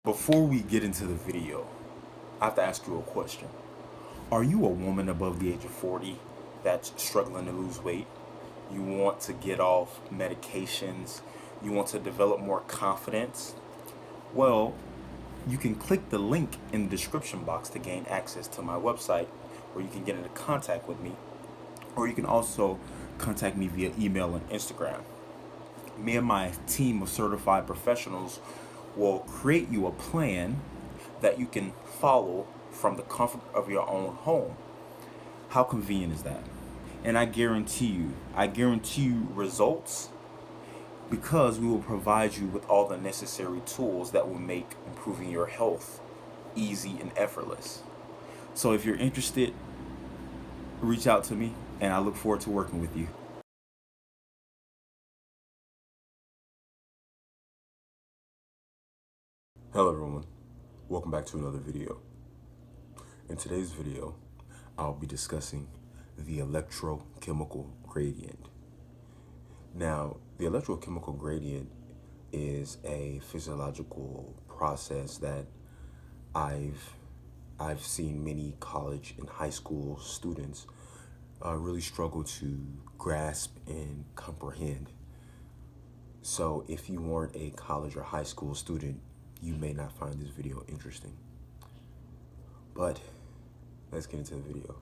Before we get into the video, I have to ask you a question. Are you a woman above the age of 40 that's struggling to lose weight? You want to get off medications? You want to develop more confidence? Well, you can click the link in the description box to gain access to my website where you can get into contact with me. Or you can also contact me via email and Instagram. Me and my team of certified professionals will create you a plan that you can follow from the comfort of your own home. How convenient is that? And I guarantee you results because we will provide you with all the necessary tools that will make improving your health easy and effortless. So if you're interested, reach out to me and I look forward to working with you. Hello everyone, welcome back to another video. In today's video, I'll be discussing the electrochemical gradient. Now, the electrochemical gradient is a physiological process that I've I've seen many college and high school students really struggle to grasp and comprehend. So if you weren't a college or high school student, you may not find this video interesting. But let's get into the video.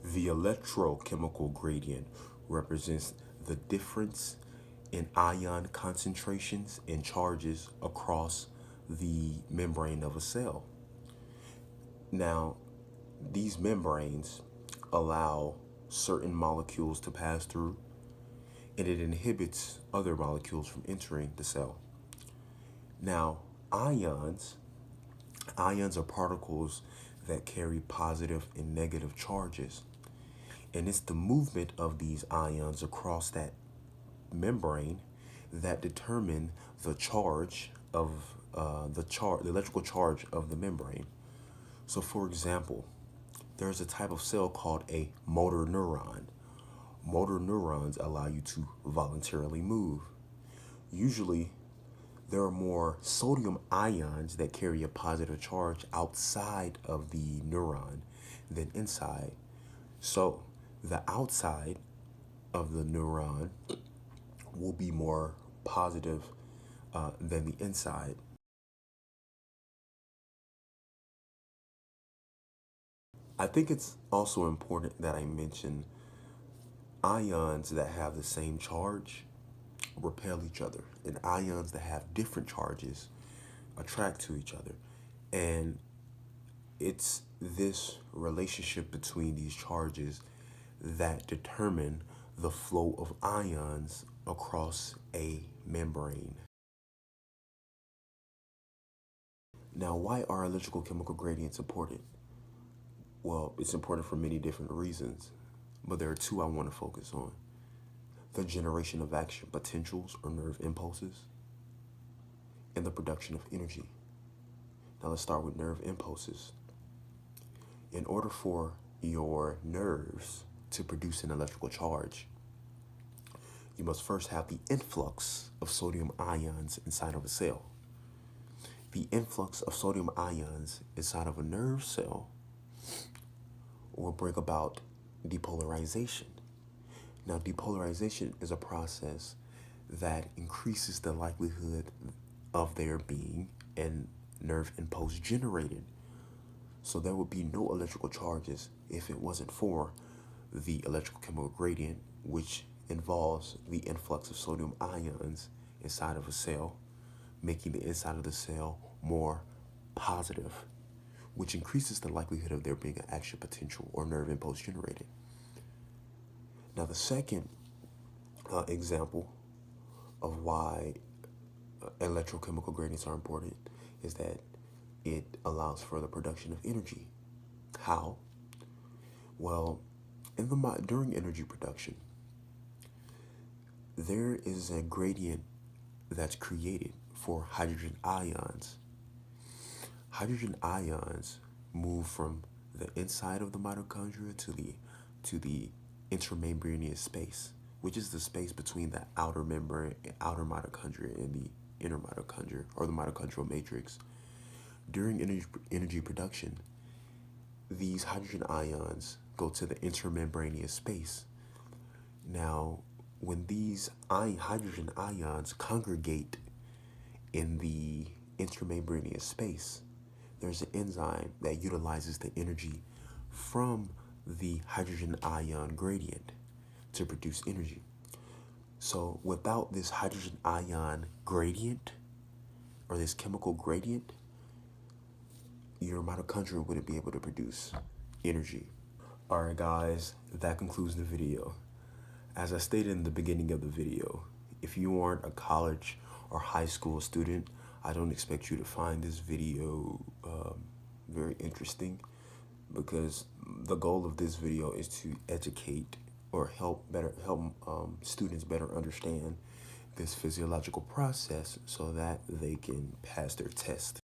The electrochemical gradient represents the difference in ion concentrations and charges across the membrane of a cell. Now, these membranes allow certain molecules to pass through, and it inhibits other molecules from entering the cell. Now, ions are particles that carry positive and negative charges. And it's the movement of these ions across that membrane that determine the charge of the electrical charge of the membrane. So for example, there's a type of cell called a motor neuron. Motor neurons allow you to voluntarily move. Usually, there are more sodium ions that carry a positive charge outside of the neuron than inside. So, the outside of the neuron will be more positive than the inside. I think it's also important that I mention ions that have the same charge repel each other, and ions that have different charges attract to each other. And it's this relationship between these charges that determine the flow of ions across a membrane. Now, why are electrical chemical gradients important? Well, it's important for many different reasons, but there are two I want to focus on. The generation of action potentials or nerve impulses, and the production of energy. Now let's start with nerve impulses. In order for your nerves to produce an electrical charge, you must first have the influx of sodium ions inside of a cell. The influx of sodium ions inside of a nerve cell will bring about depolarization. Now, depolarization is a process that increases the likelihood of there being an nerve impulse generated. So there would be no electrical charges if it wasn't for the electrical chemical gradient, which involves the influx of sodium ions inside of a cell, making the inside of the cell more positive, which increases the likelihood of there being an action potential or nerve impulse generated. Now, the second example of why electrochemical gradients are important is that it allows for the production of energy. How? Well, during energy production, there is a gradient that's created for hydrogen ions. Hydrogen ions move from the inside of the mitochondria to the intermembraneous space, which is the space between the outer membrane, outer mitochondria, and the inner mitochondria, or the mitochondrial matrix. During energy production, these hydrogen ions go to the intermembraneous space. Now, when these hydrogen ions congregate in the intermembraneous space, there's an enzyme that utilizes the energy from the hydrogen ion gradient to produce energy. So without this hydrogen ion gradient, or this chemical gradient, your mitochondria wouldn't be able to produce energy. All right, guys, that concludes the video. As I stated in the beginning of the video, if you aren't a college or high school student, I don't expect you to find this video very interesting, because the goal of this video is to educate or help students better understand this physiological process so that they can pass their test.